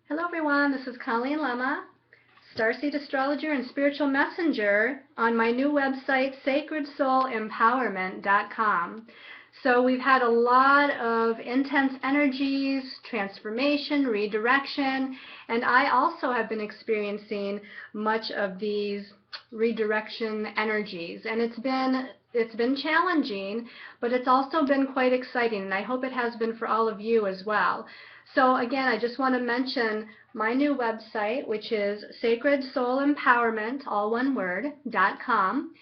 Hello everyone, this is Colleen Lemma, Starseed Astrologer and Spiritual Messenger on my new website, sacredsoulempowerment.com. So we've had a lot of intense energies, transformation, redirection, and I also have been experiencing much of these redirection energies. And it's been challenging, but it's also been quite exciting, and I hope it has been for all of you as well. So again, I just want to mention my new website, which is sacredsoulempowerment, all one word, .com.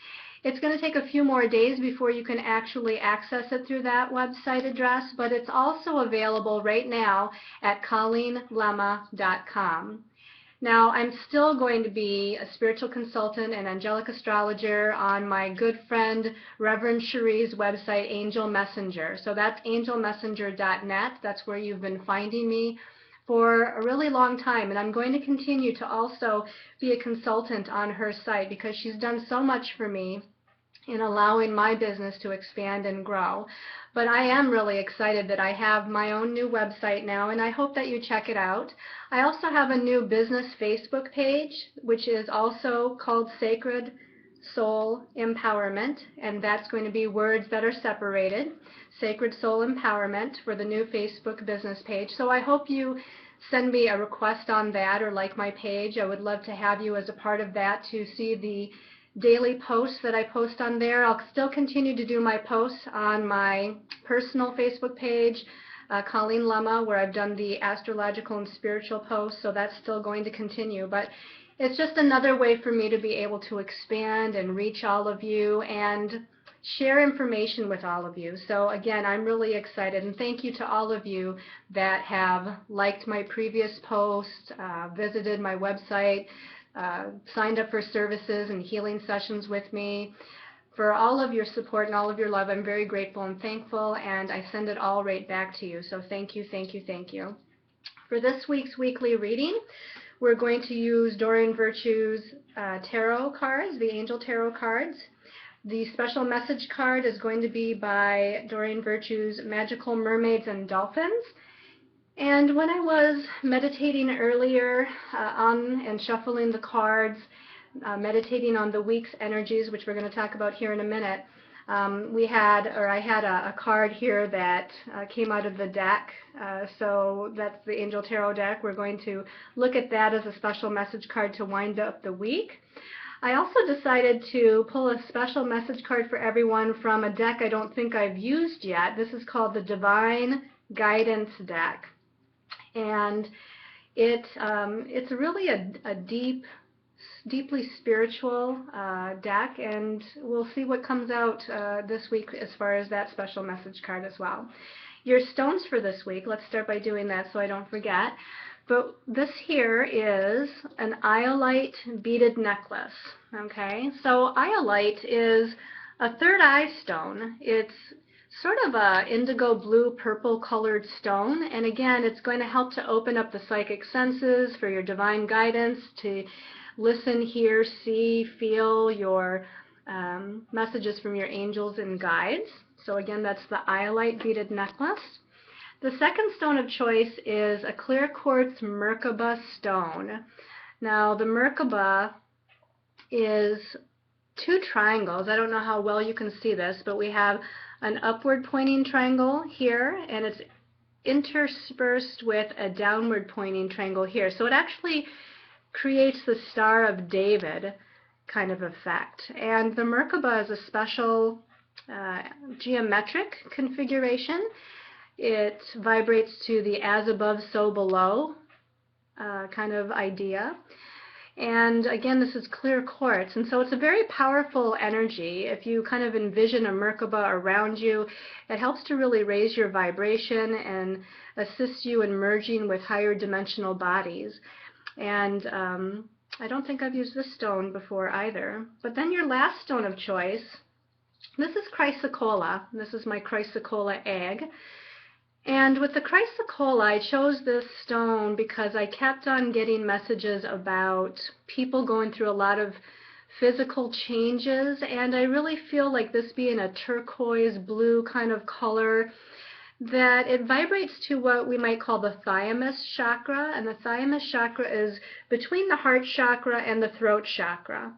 It's going to take a few more days before you can actually access it through that website address, but it's also available right now at colleenlemma.com. Now, I'm still going to be a spiritual consultant and angelic astrologer on my good friend Reverend Cherie's website, Angel Messenger. So that's angelmessenger.net. That's where you've been finding me for a really long time. And I'm going to continue to also be a consultant on her site because she's done so much for me in allowing my business to expand and grow. But I am really excited that I have my own new website now, and I hope that you check it out. I also have a new business Facebook page, which is also called Sacred Soul Empowerment, and that's going to be words that are separated. Sacred Soul Empowerment for the new Facebook business page. So I hope you send me a request on that or like my page. I would love to have you as a part of that to see the daily posts that I post on there. I'll still continue to do my posts on my personal Facebook page, Colleen Lemma, where I've done the astrological and spiritual posts, so that's still going to continue. But it's just another way for me to be able to expand and reach all of you and share information with all of you. So again, I'm really excited, and thank you to all of you that have liked my previous posts, visited my website, signed up for services and healing sessions with me. For all of your support and all of your love, I'm very grateful and thankful, and I send it all right back to you. So thank you, thank you, thank you. For this week's weekly reading, we're going to use Doreen Virtue's tarot cards, the angel tarot cards. The special message card is going to be by Doreen Virtue's Magical Mermaids and Dolphins. And when I was meditating earlier on and shuffling the cards, meditating on the week's energies, which we're going to talk about here in a minute, I had a card here that came out of the deck. So that's the Angel Tarot deck. We're going to look at that as a special message card to wind up the week. I also decided to pull a special message card for everyone from a deck I don't think I've used yet. This is called the Divine Guidance deck. And it's really a deeply spiritual deck, and we'll see what comes out this week as far as that special message card as well. Your stones for this week, let's start by doing that so I don't forget. But this here is an iolite beaded necklace. Okay, so iolite is a third eye stone. It's sort of a indigo blue purple colored stone, and again, it's going to help to open up the psychic senses for your divine guidance, to listen, hear, see, feel your messages from your angels and guides. So again, that's the iolite beaded necklace. The second stone of choice is a clear quartz Merkaba stone. Now the Merkaba is two triangles. I don't know how well you can see this, but we have an upward pointing triangle here, and it's interspersed with a downward pointing triangle here. So it actually creates the Star of David kind of effect. And the Merkaba is a special geometric configuration. It vibrates to the as above, so below kind of idea. And again, this is clear quartz, and so it's a very powerful energy. If you kind of envision a Merkaba around you, it helps to really raise your vibration and assist you in merging with higher dimensional bodies. And I don't think I've used this stone before either. But then your last stone of choice, this is chrysocolla. This is my chrysocolla egg. And with the chrysocolla, I chose this stone because I kept on getting messages about people going through a lot of physical changes, and I really feel like this being a turquoise blue kind of color that it vibrates to what we might call the thymus chakra, and the thymus chakra is between the heart chakra and the throat chakra.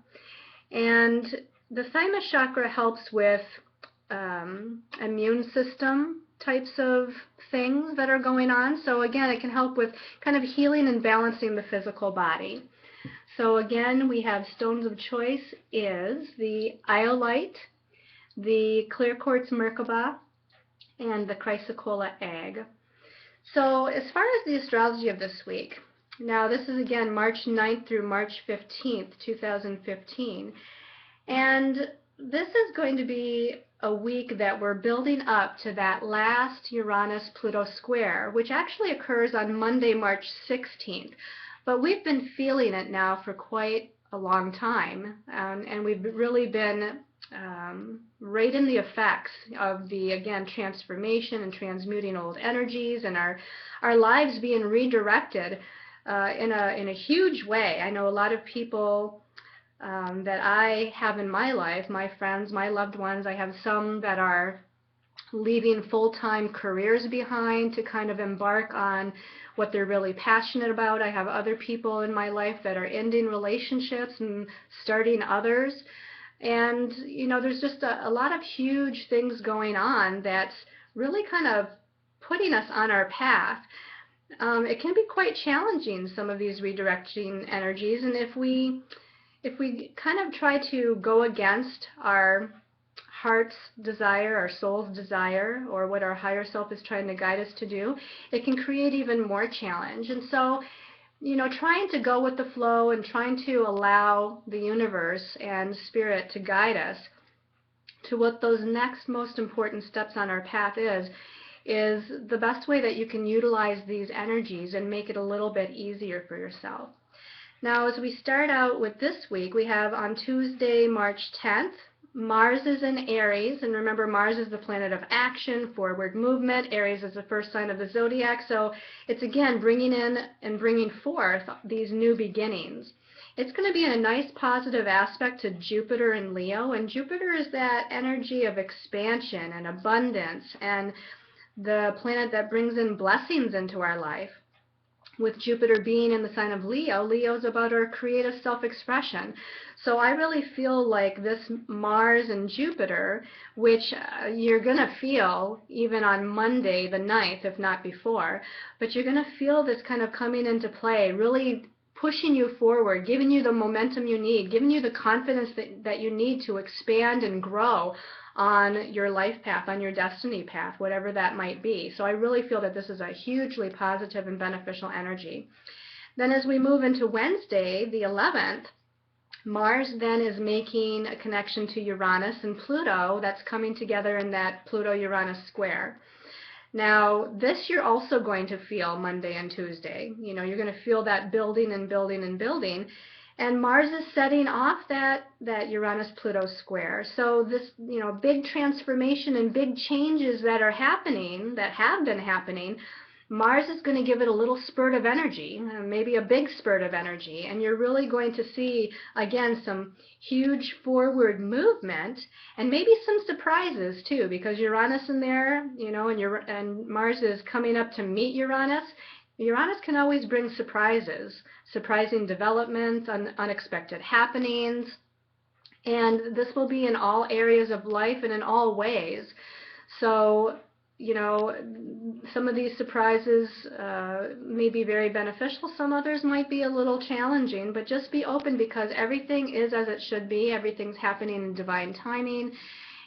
And the thymus chakra helps with immune system types of things that are going on. So again, it can help with kind of healing and balancing the physical body. So again, we have stones of choice is the iolite, the clear quartz Merkaba, and the chrysocolla egg. So as far as the astrology of this week, now this is again March 9th through March 15th, 2015, and this is going to be a week that we're building up to that last Uranus-Pluto square, which actually occurs on Monday, March 16th. But we've been feeling it now for quite a long time, and we've really been right in the effects of the, again, transformation and transmuting old energies, and our lives being redirected in a huge way. I know a lot of people that I have in my life, my friends, my loved ones. I have some that are leaving full-time careers behind to kind of embark on what they're really passionate about. I have other people in my life that are ending relationships and starting others. And, you know, there's just a lot of huge things going on that's really kind of putting us on our path. It can be quite challenging, some of these redirecting energies, and if we kind of try to go against our heart's desire, our soul's desire, or what our higher self is trying to guide us to do, it can create even more challenge. And so, you know, trying to go with the flow and trying to allow the universe and spirit to guide us to what those next most important steps on our path is the best way that you can utilize these energies and make it a little bit easier for yourself. Now, as we start out with this week, we have on Tuesday, March 10th, Mars is in Aries, and remember, Mars is the planet of action, forward movement. Aries is the first sign of the zodiac, so it's again bringing in and bringing forth these new beginnings. It's going to be in a nice positive aspect to Jupiter and Leo, and Jupiter is that energy of expansion and abundance, and the planet that brings in blessings into our life. With Jupiter being in the sign of Leo, Leo is about our creative self-expression. So I really feel like this Mars and Jupiter, which you're going to feel even on Monday the 9th, if not before, but you're going to feel this kind of coming into play, really pushing you forward, giving you the momentum you need, giving you the confidence that you need to expand and grow on your life path, on your destiny path, whatever that might be. So I really feel that this is a hugely positive and beneficial energy. Then as we move into Wednesday, the 11th, Mars then is making a connection to Uranus and Pluto that's coming together in that Pluto-Uranus square. Now, this you're also going to feel Monday and Tuesday. You know, you're going to feel that building and building and building. And Mars is setting off that Uranus-Pluto square. So this, you know, big transformation and big changes that are happening, that have been happening, Mars is going to give it a little spurt of energy, maybe a big spurt of energy. And you're really going to see, again, some huge forward movement and maybe some surprises too, because Uranus in there, you know, and Mars is coming up to meet Uranus. Uranus can always bring surprises, surprising developments, unexpected happenings, and this will be in all areas of life and in all ways. So, you know, some of these surprises may be very beneficial, some others might be a little challenging, but just be open because everything is as it should be, everything's happening in divine timing,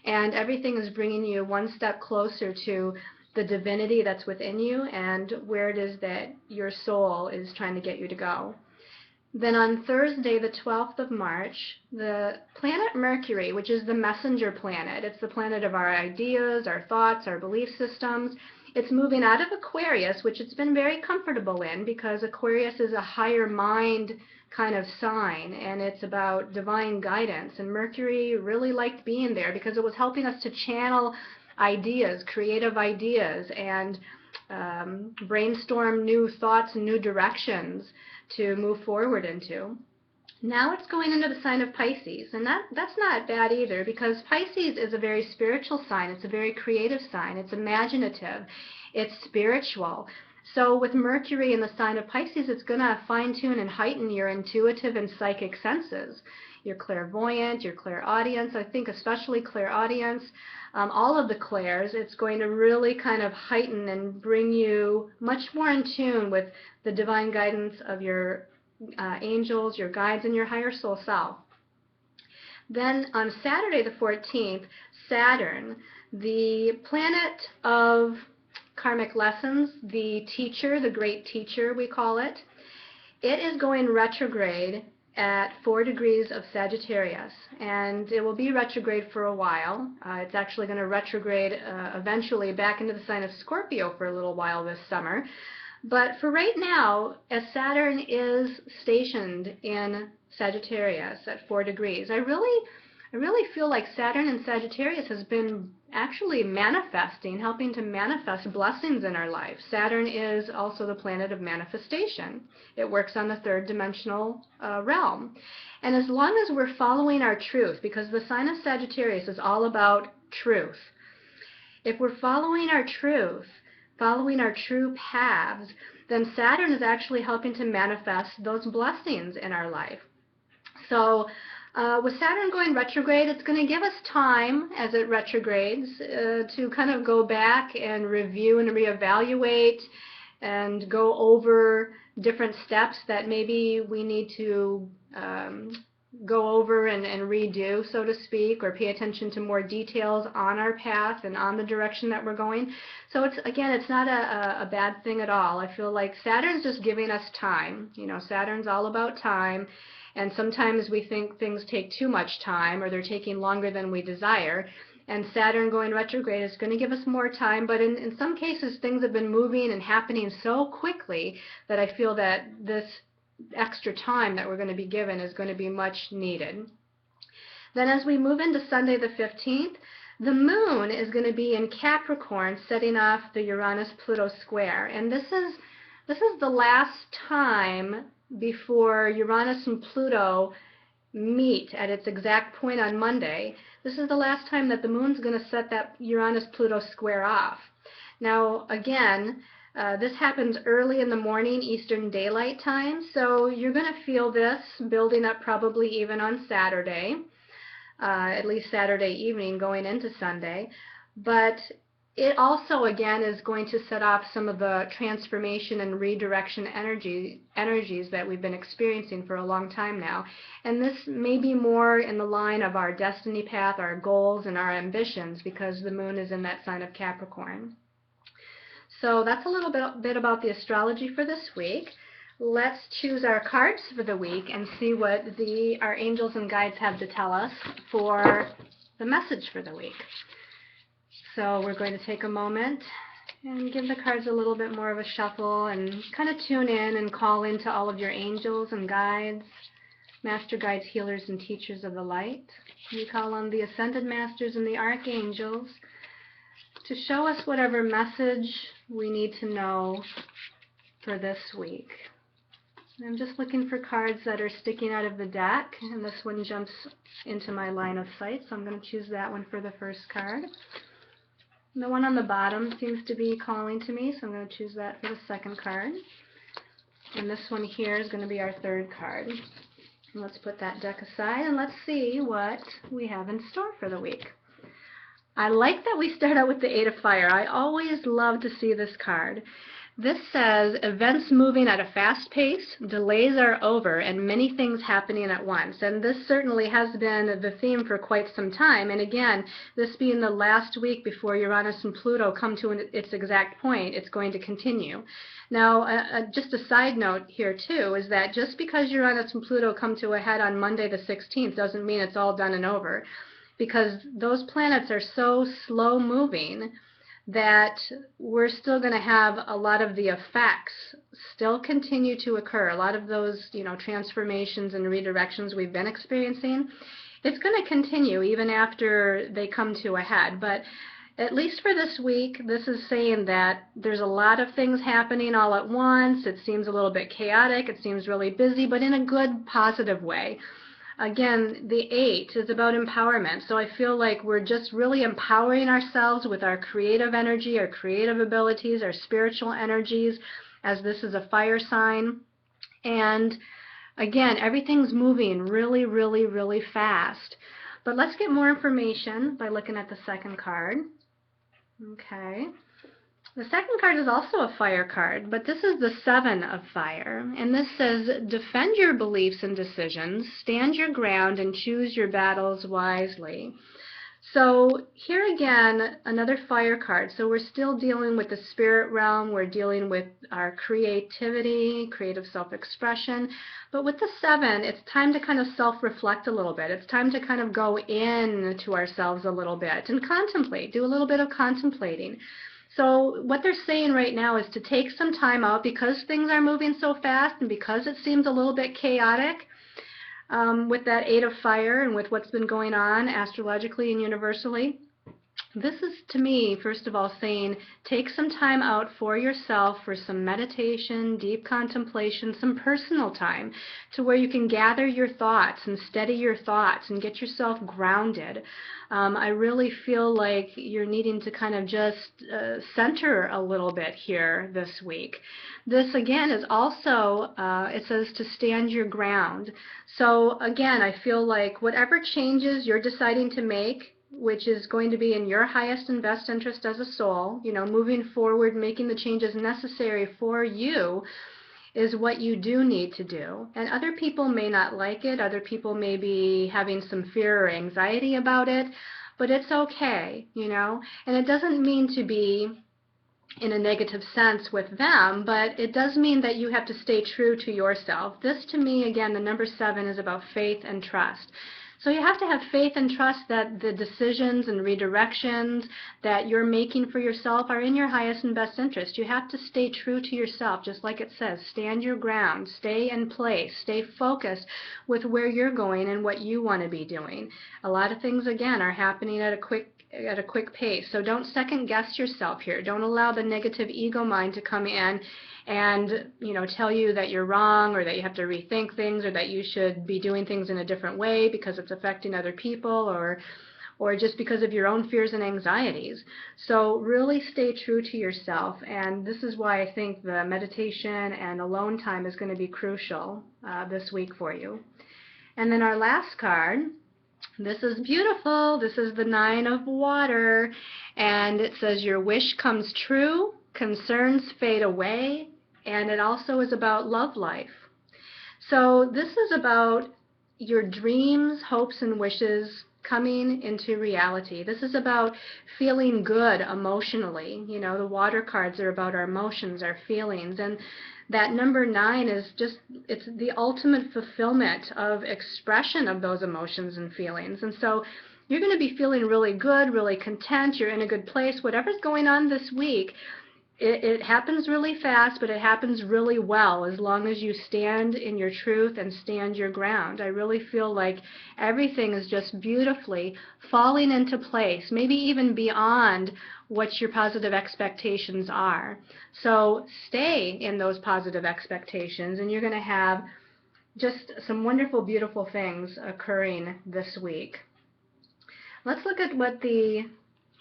and everything is bringing you one step closer to the divinity that's within you and where it is that your soul is trying to get you to go. Then on Thursday, the 12th of March, the planet Mercury, which is the messenger planet, it's the planet of our ideas, our thoughts, our belief systems, it's moving out of Aquarius, which it's been very comfortable in because Aquarius is a higher mind kind of sign, and it's about divine guidance. And Mercury really liked being there because it was helping us to channel ideas, creative ideas, and brainstorm new thoughts and new directions to move forward into. Now it's going into the sign of Pisces, and that's not bad either, because Pisces is a very spiritual sign. It's a very creative sign. It's imaginative. It's spiritual. So with Mercury in the sign of Pisces, it's going to fine-tune and heighten your intuitive and psychic senses. Your clairvoyant, your clairaudience, I think especially clairaudience, all of the clairs, it's going to really kind of heighten and bring you much more in tune with the divine guidance of your angels, your guides, and your higher soul self. Then on Saturday the 14th, Saturn, the planet of karmic lessons, the teacher, the great teacher we call it, it is going retrograde at 4 degrees of Sagittarius, and it will be retrograde for a while. It's actually going to retrograde eventually back into the sign of Scorpio for a little while this summer. But for right now, as Saturn is stationed in Sagittarius at 4 degrees, I really feel like Saturn in Sagittarius has been actually manifesting, helping to manifest blessings in our life. Saturn is also the planet of manifestation. It works on the third dimensional realm. And as long as we're following our truth, because the sign of Sagittarius is all about truth, if we're following our truth, following our true paths, then Saturn is actually helping to manifest those blessings in our life. So with Saturn going retrograde, it's going to give us time as it retrogrades to kind of go back and review and reevaluate and go over different steps that maybe we need to go over and redo, so to speak, or pay attention to more details on our path and on the direction that we're going. So it's, again, it's not a bad thing at all. I feel like Saturn's just giving us time. You know, Saturn's all about time, and sometimes we think things take too much time or they're taking longer than we desire. And Saturn going retrograde is going to give us more time, but in some cases things have been moving and happening so quickly that I feel that this extra time that we're going to be given is going to be much needed. Then as we move into Sunday the 15th, the moon is going to be in Capricorn, setting off the Uranus-Pluto square. And this is the last time before Uranus and Pluto meet at its exact point on Monday. This is the last time that the moon's going to set that Uranus-Pluto square off. Now, again, this happens early in the morning Eastern Daylight Time, so you're going to feel this building up probably even on Saturday, at least Saturday evening going into Sunday. But it also, again, is going to set off some of the transformation and redirection energies that we've been experiencing for a long time now. And this may be more in the line of our destiny path, our goals, and our ambitions, because the moon is in that sign of Capricorn. So that's a little bit about the astrology for this week. Let's choose our cards for the week and see what our angels and guides have to tell us for the message for the week. So we're going to take a moment and give the cards a little bit more of a shuffle and kind of tune in and call into all of your angels and guides, master guides, healers, and teachers of the light. We call on the ascended masters and the archangels to show us whatever message we need to know for this week. I'm just looking for cards that are sticking out of the deck, and this one jumps into my line of sight, so I'm going to choose that one for the first card. And the one on the bottom seems to be calling to me, so I'm going to choose that for the second card. And this one here is going to be our third card. And let's put that deck aside and let's see what we have in store for the week. I like that we start out with the Eight of Fire. I always love to see this card. This says, events moving at a fast pace, delays are over, and many things happening at once. And this certainly has been the theme for quite some time. And again, this being the last week before Uranus and Pluto come to its exact point, it's going to continue. Now, just a side note here, too, is that just because Uranus and Pluto come to a head on Monday the 16th doesn't mean it's all done and over, because those planets are so slow-moving that we're still going to have a lot of the effects still continue to occur. A lot of those, transformations and redirections we've been experiencing, it's going to continue even after they come to a head. But at least for this week, this is saying that there's a lot of things happening all at once. It seems a little bit chaotic. It seems really busy, but in a good, positive way. Again, the 8 is about empowerment. So I feel like we're just really empowering ourselves with our creative energy, our creative abilities, our spiritual energies, as this is a fire sign. And again, everything's moving really, really, really fast. But let's get more information by looking at the second card. Okay. The second card is also a fire card, but this is the 7 of fire. And this says, defend your beliefs and decisions, stand your ground, and choose your battles wisely. So here again, another fire card. So we're still dealing with the spirit realm. We're dealing with our creativity, creative self-expression. But with the 7, it's time to kind of self-reflect a little bit. It's time to kind of go into ourselves a little bit and contemplate, do a little bit of contemplating. So what they're saying right now is to take some time out because things are moving so fast and because it seems a little bit chaotic. With that 8 of fire and with what's been going on astrologically and universally. This is, to me, first of all, saying take some time out for yourself for some meditation, deep contemplation, some personal time to where you can gather your thoughts and steady your thoughts and get yourself grounded. I really feel like you're needing to kind of just center a little bit here this week. This, again, is also, it says to stand your ground. So, again, I feel like whatever changes you're deciding to make, which is going to be in your highest and best interest as a soul, you know, moving forward, making the changes necessary for you, is what you do need to do. And other people may not like it. Other people may be having some fear or anxiety about it, but it's okay, you know. And it doesn't mean to be in a negative sense with them, but it does mean that you have to stay true to yourself. This, to me, again, the number 7 is about faith and trust. So you have to have faith and trust that the decisions and redirections that you're making for yourself are in your highest and best interest. You have to stay true to yourself, just like it says. Stand your ground. Stay in place. Stay focused with where you're going and what you want to be doing. A lot of things, again, are happening at a quick pace. So don't second guess yourself here. Don't allow the negative ego mind to come in and, you know, tell you that you're wrong or that you have to rethink things or that you should be doing things in a different way because it's affecting other people or just because of your own fears and anxieties. So really stay true to yourself, and this is why I think the meditation and alone time is going to be crucial this week for you. And then our last card, this is beautiful. This is the 9 of water, and it says your wish comes true, concerns fade away, and it also is about love life. So this is about your dreams, hopes, and wishes coming into reality. This is about feeling good emotionally. You know, the water cards are about our emotions, our feelings, and that number 9 is just, it's the ultimate fulfillment of expression of those emotions and feelings. And so you're going to be feeling really good, really content, you're in a good place. Whatever's going on this week, it happens really fast, but it happens really well as long as you stand in your truth and stand your ground. I really feel like everything is just beautifully falling into place, maybe even beyond what your positive expectations are. So stay in those positive expectations, and you're going to have just some wonderful, beautiful things occurring this week. Let's look at what the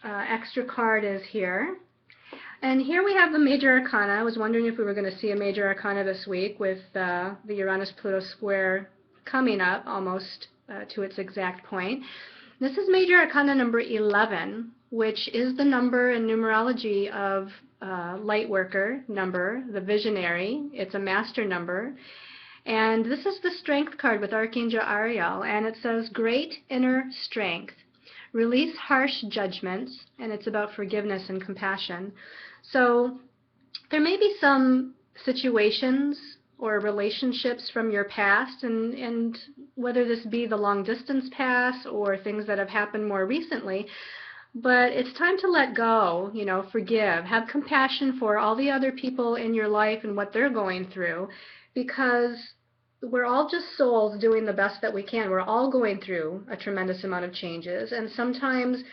extra card is here. And here we have the major arcana. I was wondering if we were going to see a major arcana this week with the Uranus-Pluto square coming up almost to its exact point. This is major arcana number 11, which is the number in numerology of Lightworker number, the visionary. It's a master number. And this is the strength card with Archangel Ariel, and it says great inner strength. Release harsh judgments, and it's about forgiveness and compassion. So there may be some situations or relationships from your past, and whether this be the long distance past or things that have happened more recently, but it's time to let go, you know, forgive, have compassion for all the other people in your life and what they're going through, because we're all just souls doing the best that we can. We're all going through a tremendous amount of changes, and sometimes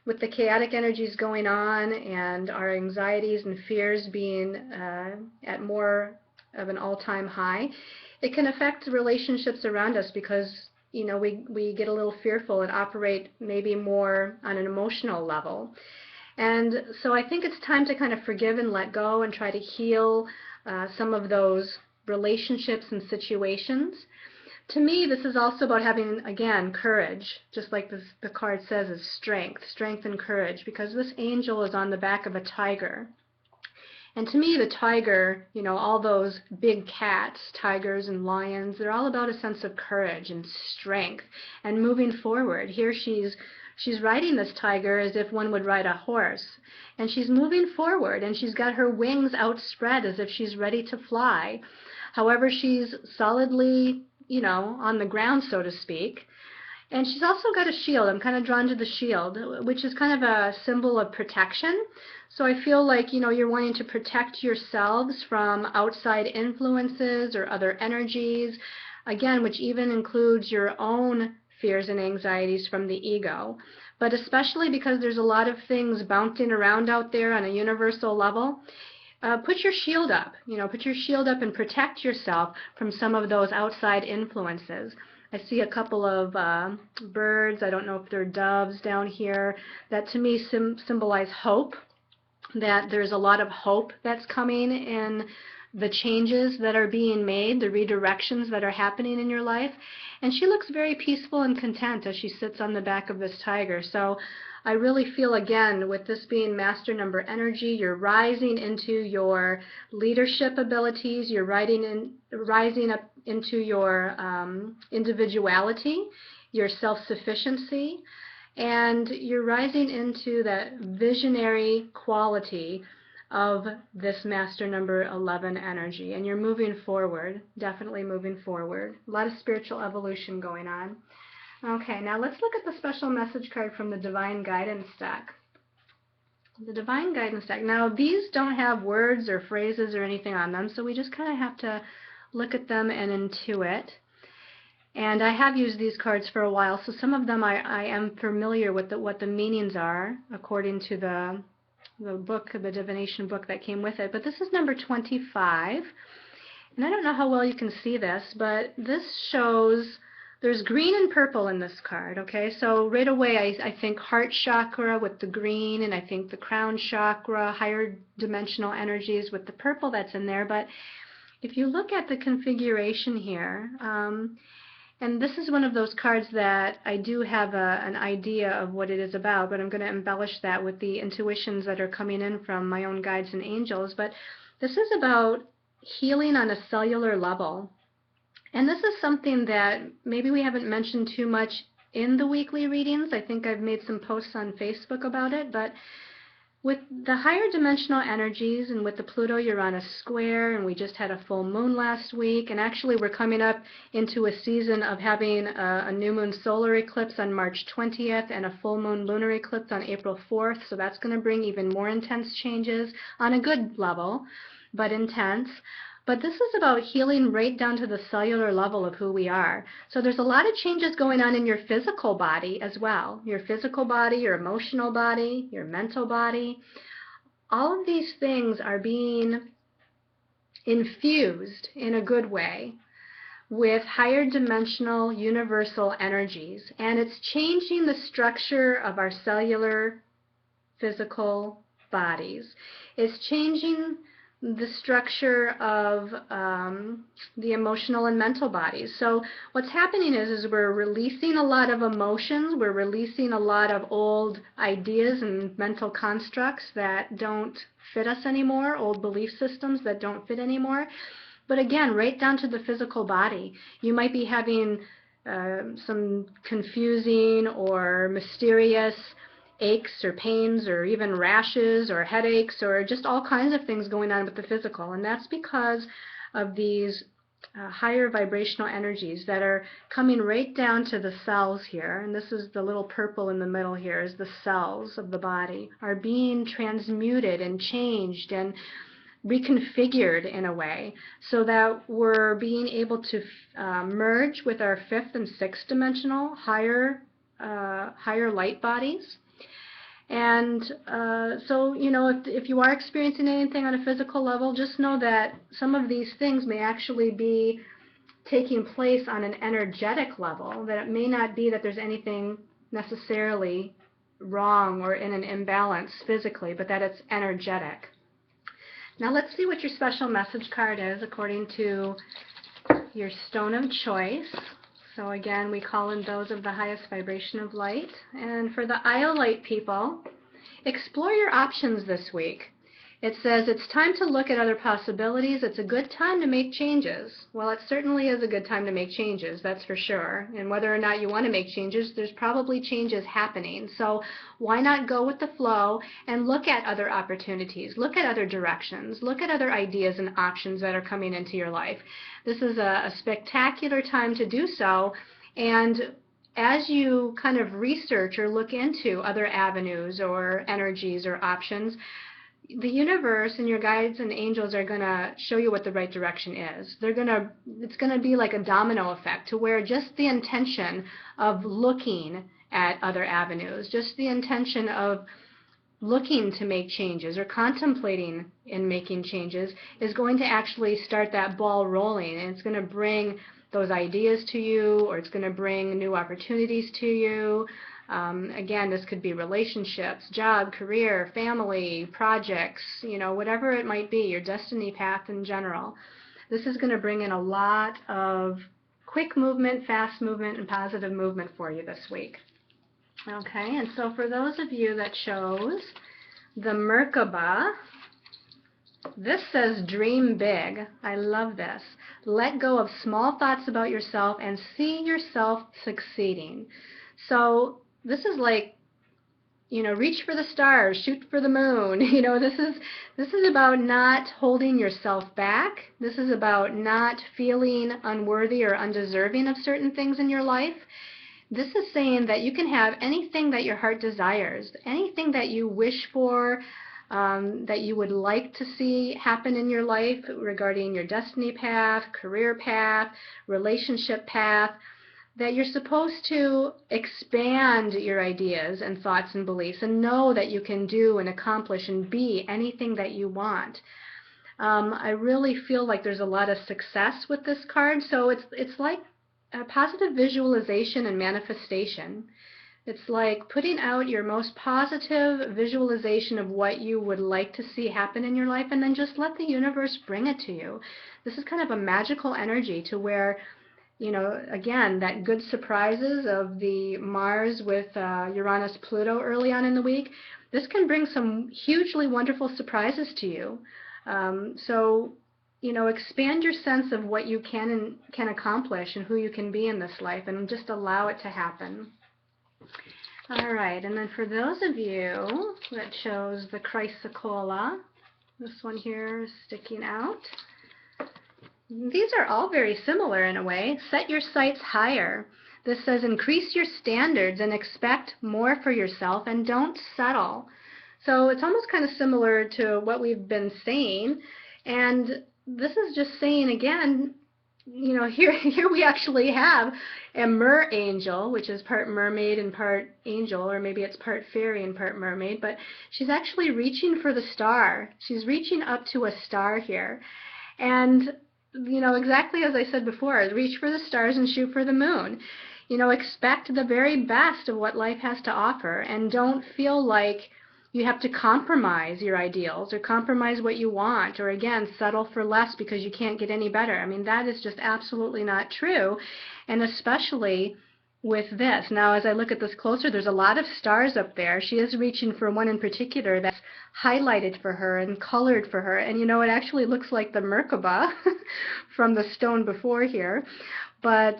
with the chaotic energies going on and our anxieties and fears being at more of an all-time high, it can affect relationships around us because we get a little fearful and operate maybe more on an emotional level. And so I think it's time to kind of forgive and let go and try to heal some of those relationships and situations. To me, this is also about having, again, courage, just like the card says, is strength and courage, because this angel is on the back of a tiger. And to me, the tiger, all those big cats, tigers and lions, they're all about a sense of courage and strength and moving forward. Here she's riding this tiger as if one would ride a horse, and she's moving forward, and she's got her wings outspread as if she's ready to fly. However, she's solidly on the ground, so to speak. And she's also got a shield. I'm kind of drawn to the shield, which is kind of a symbol of protection. So I feel like, you're wanting to protect yourselves from outside influences or other energies, again, which even includes your own fears and anxieties from the ego. But especially because there's a lot of things bouncing around out there on a universal level, put your shield up, put your shield up and protect yourself from some of those outside influences. I see a couple of birds, I don't know if they're doves down here, that to me symbolize hope, that there's a lot of hope that's coming in the changes that are being made, the redirections that are happening in your life. And she looks very peaceful and content as she sits on the back of this tiger. So I really feel, again, with this being master number energy, you're rising into your leadership abilities, you're rising up into your individuality, your self-sufficiency, and you're rising into that visionary quality of this master number 11 energy, and you're moving forward, definitely moving forward. A lot of spiritual evolution going on. Okay, now let's look at the special message card from the Divine Guidance deck. The Divine Guidance deck. Now, these don't have words or phrases or anything on them, so we just kind of have to look at them and intuit. And I have used these cards for a while, so some of them I am familiar with what the meanings are, according to the book, the divination book that came with it. But this is number 25, and I don't know how well you can see this, but this shows there's green and purple in this card, okay? So right away I think heart chakra with the green, and I think the crown chakra, higher dimensional energies with the purple that's in there. But if you look at the configuration here, and this is one of those cards that I do have an idea of what it is about, but I'm going to embellish that with the intuitions that are coming in from my own guides and angels. But this is about healing on a cellular level. And this is something that maybe we haven't mentioned too much in the weekly readings. I think I've made some posts on Facebook about it, but with the higher dimensional energies and with the Pluto-Uranus square, and we just had a full moon last week, and actually we're coming up into a season of having a new moon solar eclipse on March 20th and a full moon lunar eclipse on April 4th, so that's going to bring even more intense changes on a good level, but intense. But this is about healing right down to the cellular level of who we are. So there's a lot of changes going on in your physical body as well. Your physical body, your emotional body, your mental body. All of these things are being infused in a good way with higher dimensional universal energies. And it's changing the structure of our cellular physical bodies. It's changing the structure of the emotional and mental bodies. So what's happening is we're releasing a lot of emotions, we're releasing a lot of old ideas and mental constructs that don't fit us anymore, old belief systems that don't fit anymore. But again, right down to the physical body. You might be having some confusing or mysterious aches or pains or even rashes or headaches or just all kinds of things going on with the physical. And that's because of these higher vibrational energies that are coming right down to the cells here. And this is the little purple in the middle here, is the cells of the body are being transmuted and changed and reconfigured in a way so that we're being able to merge with our fifth and sixth dimensional higher light bodies. And so, you know, if you are experiencing anything on a physical level, just know that some of these things may actually be taking place on an energetic level, that it may not be that there's anything necessarily wrong or in an imbalance physically, but that it's energetic. Now let's see what your special message card is according to your stone of choice. So again, we call in those of the highest vibration of light. And for the Iolite people, explore your options this week. It says it's time to look at other possibilities. It's a good time to make changes. Well, it certainly is a good time to make changes, that's for sure. And whether or not you want to make changes, there's probably changes happening. So why not go with the flow and look at other opportunities, look at other directions, look at other ideas and options that are coming into your life. This is a spectacular time to do so. And as you kind of research or look into other avenues or energies or options, the universe and your guides and angels are going to show you what the right direction is. It's going to be like a domino effect, to where just the intention of looking at other avenues, just the intention of looking to make changes or contemplating in making changes is going to actually start that ball rolling, and it's going to bring those ideas to you, or it's going to bring new opportunities to you. Again, this could be relationships, job, career, family, projects, you know, whatever it might be, your destiny path in general. This is going to bring in a lot of quick movement, fast movement, and positive movement for you this week. Okay, and so for those of you that chose the Merkaba, this says dream big. I love this. Let go of small thoughts about yourself and see yourself succeeding. So this is like, you know, reach for the stars, shoot for the moon. You know, this is about not holding yourself back. This is about not feeling unworthy or undeserving of certain things in your life. This is saying that you can have anything that your heart desires, anything that you wish for, that you would like to see happen in your life regarding your destiny path, career path, relationship path, that you're supposed to expand your ideas and thoughts and beliefs and know that you can do and accomplish and be anything that you want. I really feel like there's a lot of success with this card, so it's like a positive visualization and manifestation. It's like putting out your most positive visualization of what you would like to see happen in your life, and then just let the universe bring it to you. This is kind of a magical energy, to where, you know, again, that good surprises of the Mars with Uranus, Pluto early on in the week, this can bring some hugely wonderful surprises to you. So, you know, expand your sense of what you can accomplish and who you can be in this life, and just allow it to happen. All right, and then for those of you that chose the Chrysocolla, this one here is sticking out. These are all very similar in a way. Set your sights higher. This says increase your standards and expect more for yourself, and don't settle. So it's almost kind of similar to what we've been saying, and this is just saying again, you know, here we actually have a mer angel, which is part mermaid and part angel, or maybe it's part fairy and part mermaid, but she's actually reaching for the star. She's reaching up to a star here. And, you know, exactly as I said before, reach for the stars and shoot for the moon. You know, expect the very best of what life has to offer, and don't feel like you have to compromise your ideals or compromise what you want, or again, settle for less because you can't get any better. I mean, that is just absolutely not true, and especially with this. Now, as I look at this closer, there's a lot of stars up there. She is reaching for one in particular that's highlighted for her and colored for her, and you know, it actually looks like the Merkaba from the stone before here, but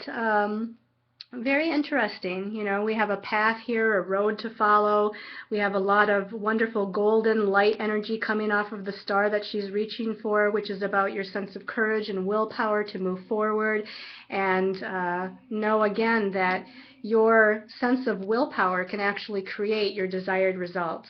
very interesting. You know, we have a path here, a road to follow. We have a lot of wonderful golden light energy coming off of the star that she's reaching for, which is about your sense of courage and willpower to move forward, and know again that your sense of willpower can actually create your desired results.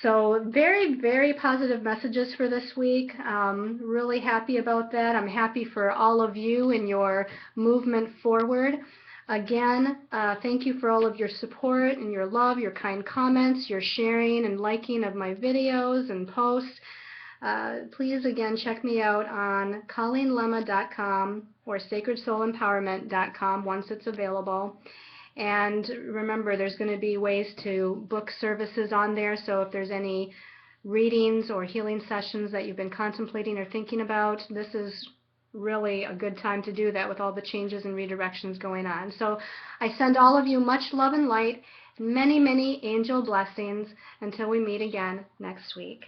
So very, very positive messages for this week. Really happy about that. I'm happy for all of you in your movement forward. Again, thank you for all of your support and your love, your kind comments, your sharing and liking of my videos and posts. Please, again, check me out on colleenlemma.com or sacredsoulempowerment.com once it's available. And remember, there's going to be ways to book services on there, so if there's any readings or healing sessions that you've been contemplating or thinking about, this is really a good time to do that with all the changes and redirections going on. So I send all of you much love and light, many, many angel blessings until we meet again next week.